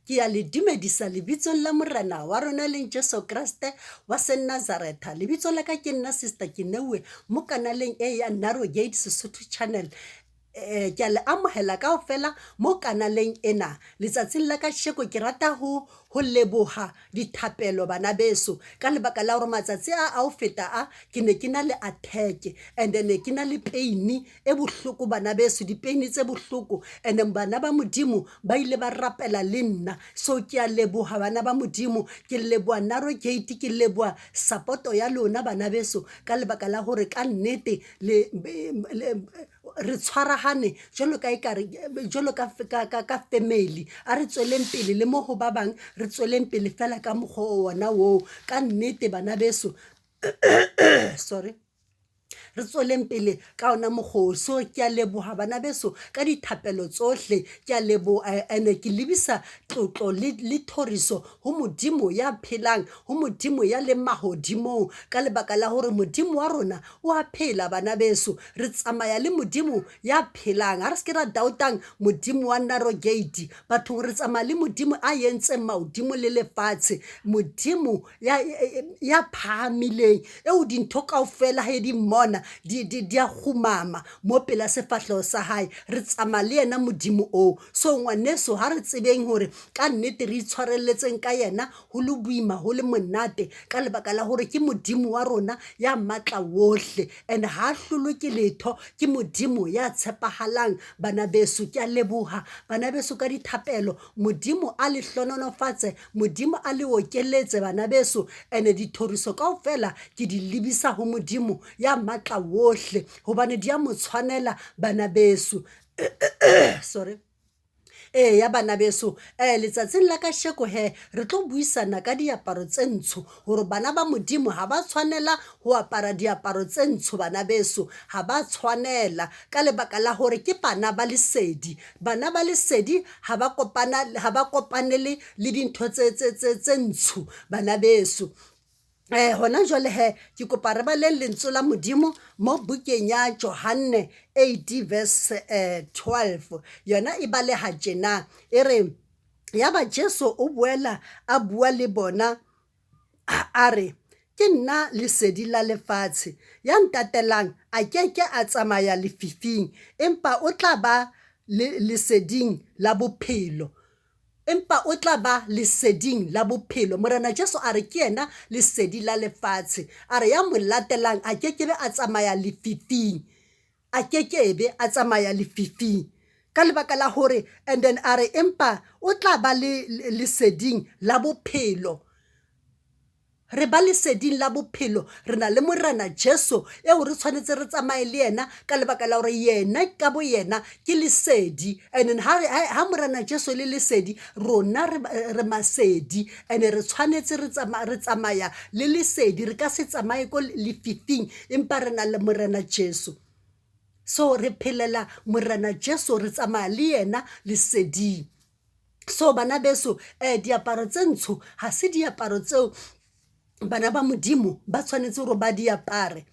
ke ya le dumedisa lebitsong la morena wa rona leng Jesu Kriste wa Nazaretha. Lebitso la ka ke nna Sister Kinewe mo kanaleng e ya Narrow Gate Sesotho channel. Ke a le amohela kaofela mo kanaleng ena. Letsatsing la ka sheko ke rata ho leboha dithapelo bana beso ka lebaka la hore matsatsi a o feta a ke ne ke na le attack and then ke na le pain e bohloko bana beso, di pain tse bohloko, and then bana ba Modimo ba ile ba rapela le nna. So ke a leboha bana ba Modimo, ke leboha Narrow Gate, ke leboha support ya lona bana beso ka lebaka la hore ka nnete re tshwarahane jolo ka family. A re tsweleng pele le mo ho ba bang, re tsweleng pele fela ka mokgwa ona wo ka nnete bana beso. Sorry, re tsweleng pele ka ona mokgwa. So ke a leboha bana beso ka dithapelo tsohle, ke a leboha ene ke lebisa tlotlo le thoriso ho Modimo ya phelang, ho Modimo ya le mahodimo ka lebaka la hore Modimo wa rona o a phela bana beso. Re tsamaya le Modimo ya phelang, ha re se ke ra doubtang Modimo wa Narrow Gate. Batho re tsamaya le Modimo a yentseng mahodimo le lefatshe, Modimo ya phahamileng eo dintho kaofela he di mona di a khumama mo pela sefahleho sa hae. Re tsamaya le yena Modimo o. So ngwaneso ha re tsebeng hore ka nnete re itshwarelletseng ka yena ho le boima ho le monate ka lebaka la hore ke Modimo wa rona ya matla wohle, and ha hlolwe ke letho, ke Modimo ya tshepahalang bana beso. Ke a leboha bana beso ka dithapelo, Modimo a le hlononofatse, Modimo a le okeletse bana beso, ene dithoriso kaofela ke di lebisa ho Modimo ya matla wohle hobane di a mo tshwanela bana beso. Sorry. Ya bana beso, letsatsing la ka sheko he re tlo buisana ka diaparo tse ntsho, hore bana ba Modimo ha ba tshwanela ho apara diaparo tse ntsho bana beso, ha ba tshwanela ka lebaka la hore ke bana ba lesedi. Bana ba lesedi ha ba kopanele le dintho tse ntsho bana beso. Hona jwale he ke kopa re baleng lentswe la Modimo mo bukeng ya Johane 8 verse 12. Yona e baleha tjena e re, ya ba Jesu o boela a bua le bona a re, ke nna lesedi la lefatshe, ya ntatelang a keke a tsamaya lefifing, empa o tla ba leseding la bophelo. Empa o tla ba leseding la bophelo. Morena Jesu a re ke yena lesedi la lefatshe, a re ya mo latelang a kekebe a tsamaya lefifing, a kekebe a tsamaya lefifing ka lebaka la hore, and then a re empa o tla ba leseding la bophelo. Re ba leseding la bophelo, re na le morena Jesu eo re tshwanetse re tsamaye le yena ka lebaka la hore yena ka bo yena ke lesedi, and then ha morena Jesu le lesedi, rona re masedi, and re tshwanetse re tsamaya le lesedi, re ka se tsamaye ko lefifing empa re na le morena Jesu. So re phelela morena Jesu, re tsamaya le yena lesedi. So bana beso, diaparo tse ntsho ha se diaparo tseo bana ba Modimo ba tshwanetse hore ba di apare.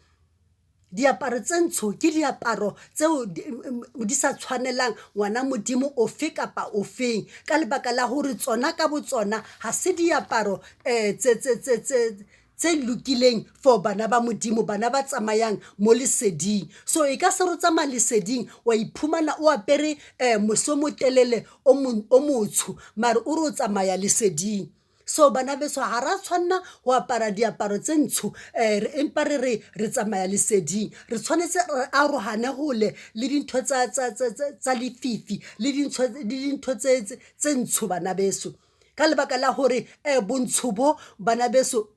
Diaparo tse ntsho ke diaparo tseo di sa tshwanelang ngwana Modimo ofe kapa ofeng ka lebaka la hore tsona ka botsona ha se diaparo tse lokileng for bana ba Modimo, bana ba tsamayang mo leseding. So e ka se re tsamaya leseding wa iphumana o apere mosomo telele o motsho mare o re o tsamaya leseding. So bana beso ha ra tshwanna ho apara diaparo tse ntsho empa re tsamaya leseding. Re tshwanetse re arohane hole le dintho tsa lefifi le dintho tse ntsho bana beso ka lebaka la hore bontsho bo bana beso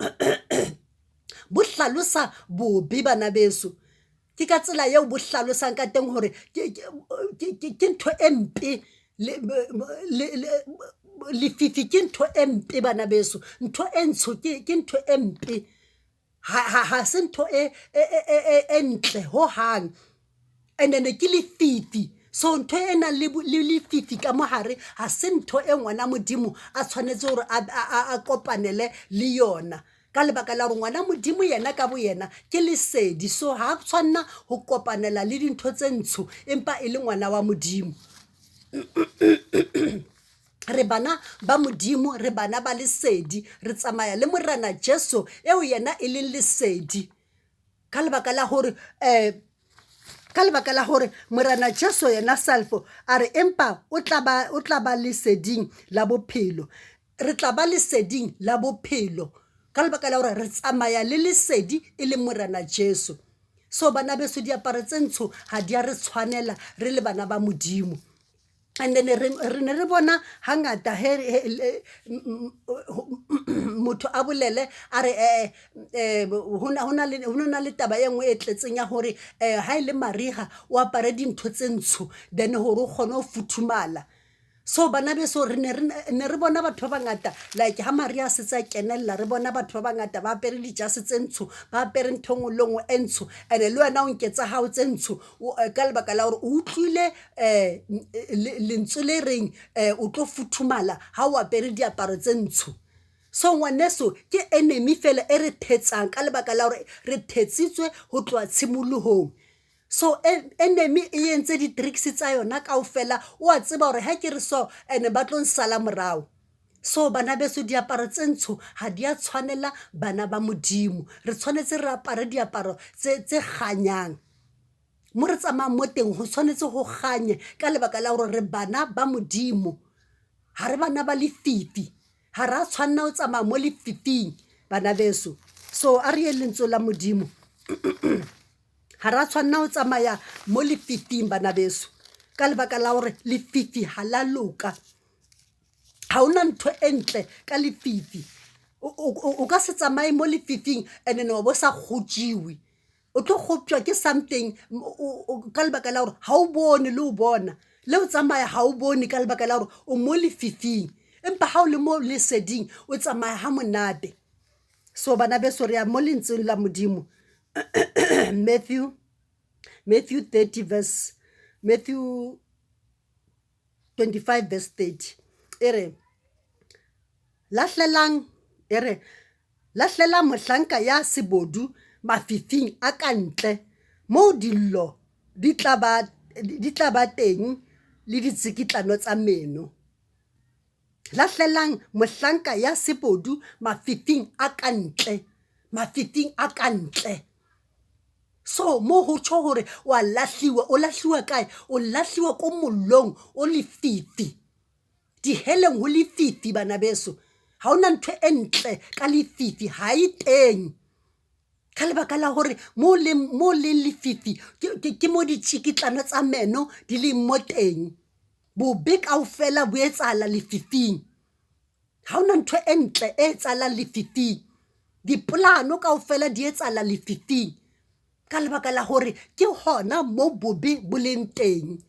bo hlalosa bobe bana beso. Ke ka tsela eo bo hlalosang ka teng hore ke ntho e mpe lefifi ke ntho e mpe bana beso, ntho e ntsho ke ntho e mpe, ha se ntho e ntle ho hang, and then ke lefifi. So ntho e nang le lefifi ka mohare ha se ntho e ngwana Modimo a tshwanetse hore a kopanele le yona ka lebaka la hore ngwana Modimo yena ka bo yena ke lesedi. So ha tshwanna ho kopanela le dintho tse ntsho empa e le ngwana wa Modimo. re bana ba Modimo, re bana ba lesedi, re tsamaya le morena Jesu eo yena e leng lesedi ka lebaka la hore morena Jesu yena selfo a re empa o tla ba leseding la bophelo, re tla ba leseding la bophelo ka lebaka la hore re tsamaya le lesedi e le morena Jesu. So bana beso diaparo tse ntsho ha di a re tshwanela re le bana ba Modimo. And then re bona hangata motho a bolele a re hona le taba e nngwe e tletseng ya hore ha ile mariga o apare dintho tse ntsho then hore o kgone ho futhumala. So bana beso re ne re bona batho ba bangata like ha Maria se tsa kenella re bona batho ba bangata ba apere dijase tse ntsho ba apere nthong le ngwe e ntsho and le wena o nketsa hao tse ntsho ka lebaka la hore o utlwile lentswe le reng o tlo futhumala ha o apere diaparo tse ntsho. So ngwaneso ke enemy fela e re thetsang ka lebaka la hore re thetsitswe ho tloa tshimolohong. So enemy e entse di tricks tsa yona kaofela o a tseba hore ha ke re so ene ba tlo nsala morao. So bana beso diaparo tse ntsho ha di a tshwanela bana ba Modimo, re tshwanetse re apare diaparo tse kganyang. Mo re tsamayang mo teng ho tshwanetse ho kganye ka lebaka la hore re bana ba Modimo, ha re bana ba lefifi, ha ra tshwanna ho tsamaya mo lefifing bana beso. So a re lentswe la Modimo ha ra tshwanna ho tsamaya mo lefifing bana beso ka lebaka la hore lefifi ha la loka, ha ona ntho entle ka lefifi. O ka se tsamaye mo lefifing and no bo sa kgotsiwe, o tlo khoptswa ke something ka lebaka la hore ha o bone le o bona le o tsamaya ha o bone ka lebaka la hore o mo lefifing, empa ha o le mo leseding o tsamaya ha monate. So bana beso re ya mo lentsweng la Modimo Matthew 25 verse 30 ere lahlela mohlanka ya sebodu mafifing a kantle mo dillo di tla ba teng le ditsikitlano tsa meno. Lahlelang mohlanka ya sebodu mafifing a kantle, mafifing a kantle. So mo ho tsho hore wa lahliwa, o lahliwa kae? O lahliwa ko mollong o lefifi, diheleng ho lefifi bana beso. Ha ona ntho e ntle ka lefifi, ha e teng ka lebaka la hore mo le lefifi ke mo ditsikitlano tsa meno di le mo teng, bobe kaofela bo etsahala lefifing. Ha ona ntho e ntle e etsahalang lefifing, dipolano kaofela di etsahala lefifing ka lebaka la hore ke hona mo bobe bo leng teng.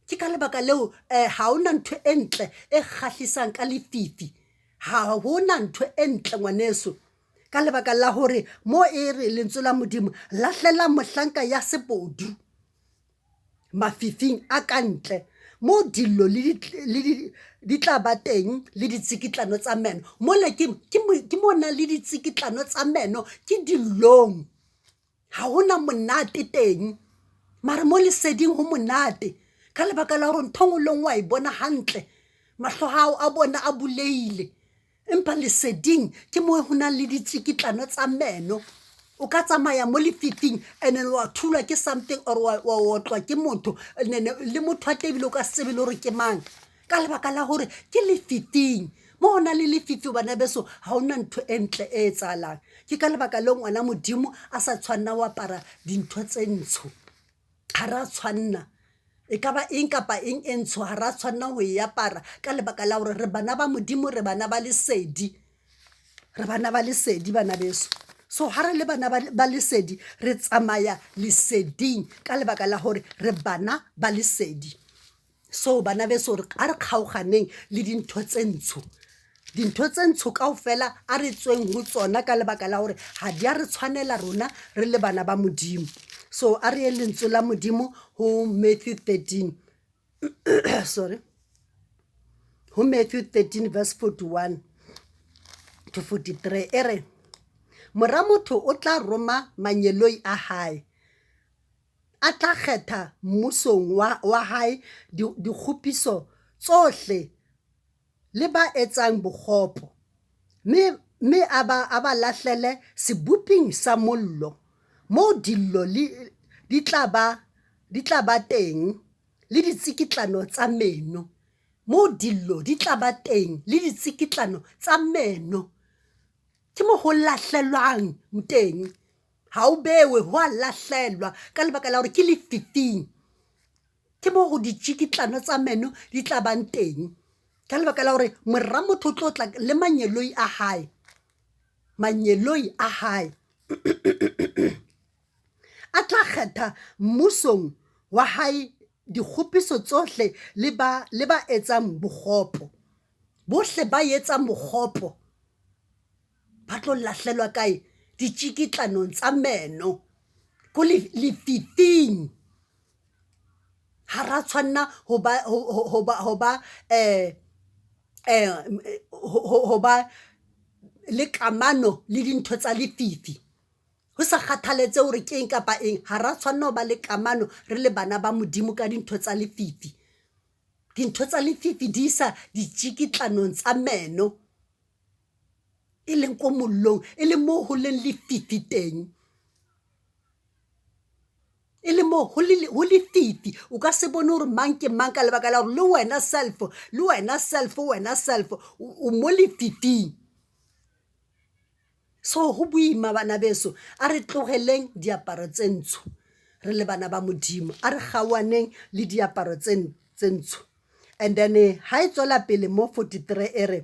Ke ka lebaka leo ha ona ntho e ntle e kgahlisang ka lefifi, ha hona ntho e ntle ngwaneso ka lebaka la hore mo e re lentswe la Modimo lahlela mohlanka ya sebodu mafifing a kantle mo dillo di tla ba teng le ditsikitlano tsa meno. Mola ke mona le ditsikitlano tsa meno ke dillong, ha hona monate teng, mara mo leseding ho monate ka lebaka la hore ntho ngwe le ngwe wa e bona hantle, mahlo hao a bona a buleile. Empa leseding ke mo ho na le ditsikitlano tsa meno, o ka tsamaya mo lefifing and wa thulwa ke something or wa otlwa ke motho le motho a tebile o ka sebele hore ke mang ka lebaka la hore ke lefifing. Mo hona le lefifi bana beso ha ona ntho e ntle e etsahalang. Ke ka lebaka le ngwana Modimo a sa tshwanna ho apara dintho tse ntsho, ha ra tshwanna e ka ba eng kapa eng e ntsho, ha ra tshwanna ho e apara ka lebaka la hore re bana ba Modimo, re bana ba lesedi, re bana ba lesedi bana beso. So ha re le bana ba lesedi re tsamaya leseding ka lebaka la hore re bana ba lesedi. So bana beso re a re kgaoganeng le dintho tse ntsho, dintho tse ntsho kaofela a re tsweng ho tsona ka lebaka la hore ha di a re tshwanela rona re le bana ba Modimo. So a re lentswe la Modimo ho Matthew 13 sorry, ho Matthew 13 verse 41 to 43 ere mora motho o tla roma manyeloi a hae, a tla kgetha mmusong wa hae dikgopiso tsohle le ba etsang bokgopo mme a ba lahlele seboping sa mollo mo dillo di tla ba teng le ditsikitlano tsa meno mo dillo di tla ba teng le ditsikitlano tsa meno ke mo ho lahlelwang teng ha o bewe ho a lahlelwa ka lebaka la hore ke lefifing ke mo ho ditsikitlano tsa meno di tla bang teng ka lebaka la hore morra motho o tlo tla le manyeloi a hae a tla kgetha mmusong wa hae dikgopiso tsohle le ba etsang bokgopo bohle ba etsang bokgopo ba tlo lahlelwa kae ditsikitlanong tsa meno ko lefifing ha ra tshwanna ho ba le kamano le dintho tsa lefifi ho sa kgathaletse hore ke eng kapa eng ha ra tshwanna ho ba le kamano re le bana ba Modimo ka dintho tsa lefifi dintho tsa lefifi di isa ditsikitlanong tsa meno e leng ko mollong e le mo ho leng lefifi teng e le mo ho lefifi o ka se bone hore mang ke mang ka lebaka la hore le wena self o mo lefifing so ho boima bana beso a re tlogeleng diaparo tse ntsho re le bana ba Modimo a re kgawaneng le diaparo tse ntsho and then ha e tswela pele mo 43 ere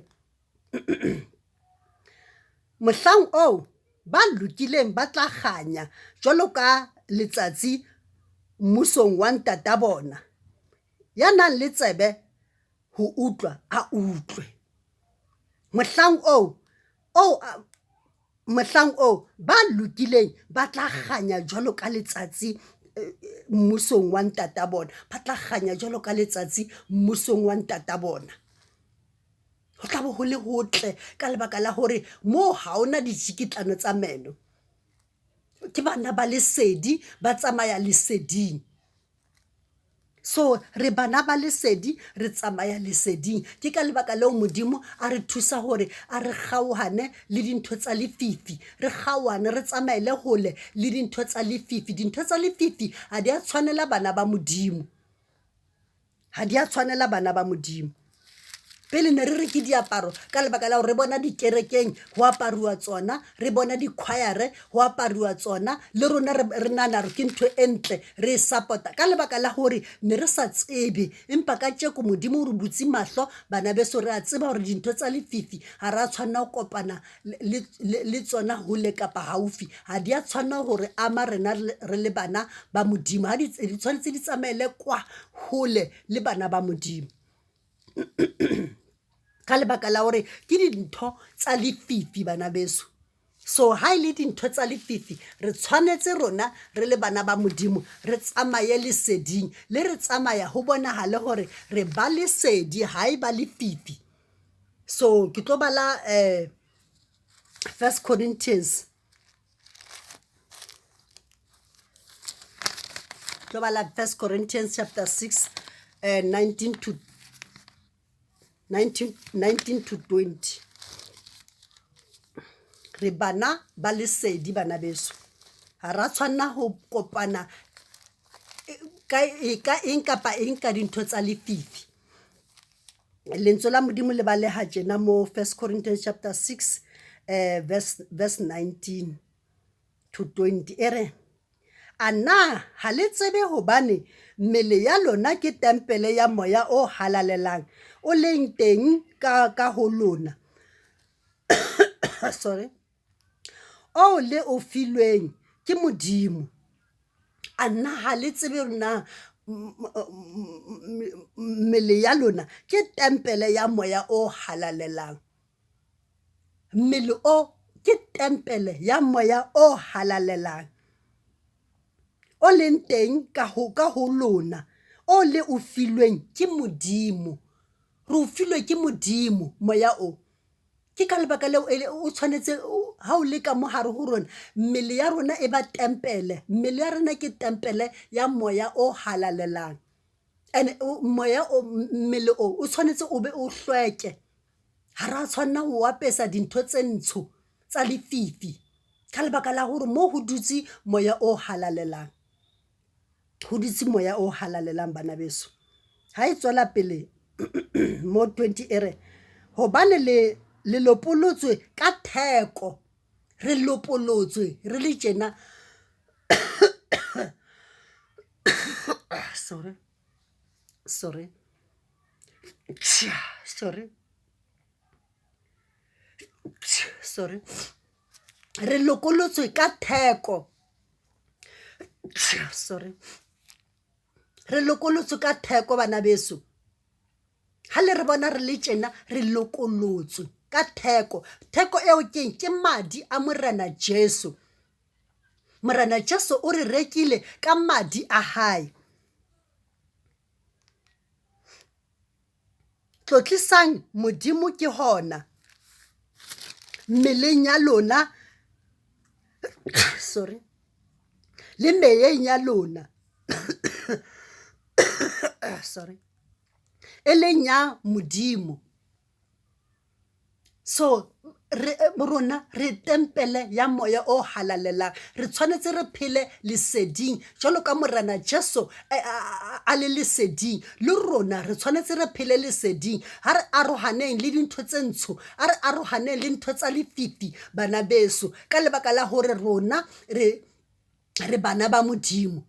mohlang ba lokileng ba tla kganya jwalo ka letsatsi mmusong wa ntata bona ya nang le tsebe ho utlwa a utlwe mohlang ba lokileng ba tla kganya jwalo ka letsatsi mmusong wa ntata bona ba tla kganya jwalo ka letsatsi mmusong wa ntata bona ho tla bo ho le hotle ka lebaka la hore mo ha ona ditsikitlano tsa meno ke bana ba lesedi ba tsamaya leseding so re bana ba lesedi re tsamaya leseding ke ka lebaka leo Modimo a re thusa hore a re kgaohane le dintho tsa lefifi re kgaohane re tsamaile hole le dintho tsa lefifi dintho tsa lefifi ha di a tshwanela bana ba Modimo pele ne re ke diaparo ka lebaka la hore re bona dikerekeng ho aparuwa tsona re bona dikhwayare ho aparuwa tsona le rona re nana re ke ntho entle re support ka lebaka la hore ne re sa tsebe empa ka tjeko Modimo re butsi mahlo bana beso re a tseba hore dintho tsa lefifi ha ra tshwana ho kopana le tsona hole kapa haufi ha di a tshwana hore ama rena re le bana ba Modimo ha di tshwanetse di tsamaele kwa hole le bana ba Modimo ka lebaka la hore ke dintho tsa lefifi bana beso so ha ile dintho tsa lefifi re tshwanetse rona re le bana ba Modimo re tsamaye leseding le re tsamaya ho bonahale hore re ba lesedi ha e ba lefifi so ke tlo bala 1 Corinthians chapter 6 19 to 20 re bana ba lesedi bana beso ha ra tshwana ho kopana ka eng kapa eng ka dintho tsa lefifi lentswe la Modimo le ba le ha tjena mo 1 Corinthians chapter 6 verse 19 to 20 ere ana ha le tsebe hobane mmele ya lona ke tempele ya moya o halalelang o leng teng ka ho lona sorry le o filweng ke Modimo ana ha le tsebe rona mmele ya lona ke tempele ya moya o halalelang mmele o ke tempele ya moya o halalelang o leng teng ka ho lona o le o filweng ke Modimo re o filwe ke Modimo moya o ke ka lebaka leo o tshwanetse ha o le ka mo hare ho rona mmele ya rona e ba tempele mmele ya rona ke tempele ya moya o halalelang and moya o mmele o tshwanetse o be o hlweke ha ra tshwanna ho apesa dintho tse ntsho tsa lefifi ka lebaka la hore mo ho dutse moya o halalelang, ho dutse moya o halalelang bana beso. Ha e tswela pele mo 20 ere hobane le lopolotswe ka theko, re lopolotswe re le tjena sorry re lokolotswe ka theko, re lokolotswe ka theko bana beso. Ha le re bona re le tjena re lokolotswe ka theko, theko eo ke madi a Morena Jesu. Morena Jesu o re rekile ka madi a hae. Tlotlisang Modimo ke hona mmeleng ya lona le meyeng ya lona e leng ya Modimo. So rona re tempele ya moya o halalelang, re tshwanetse re phele leseding jwalo ka Morena Jesu a le leseding, le rona re tshwanetse re phele leseding. Ha re arohaneng le dintho tse ntsho, ha re arohaneng le ntho tsa lefifi bana beso, ka lebaka la hore rona re bana ba Modimo.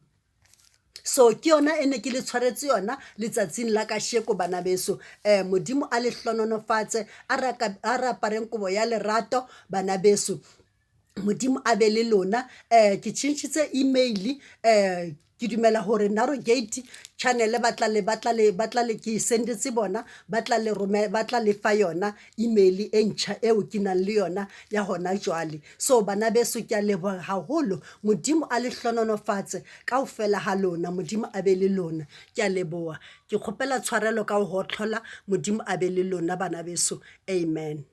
So ke yona ene ke le tshwaretse yona letsatsing la kasheko bana beso. Modimo a le hlononofatse, a re apareng kobo ya lerato bana beso. Modimo a be le lona. Ke tshintshitse email, ke dumela hore Narrowgate channel batla le ke sendetse bona, batla le fa yona email e ntjha eo ke nang le yona ya hona jwale. So bana beso ke a leboha haholo, Modimo a le hlononofatse kaofela ha lona, Modimo a be le lona. Ke a leboha, ke kgopela tshwarelo ka ho hotlola, Modimo a be le lona bana beso. Amen.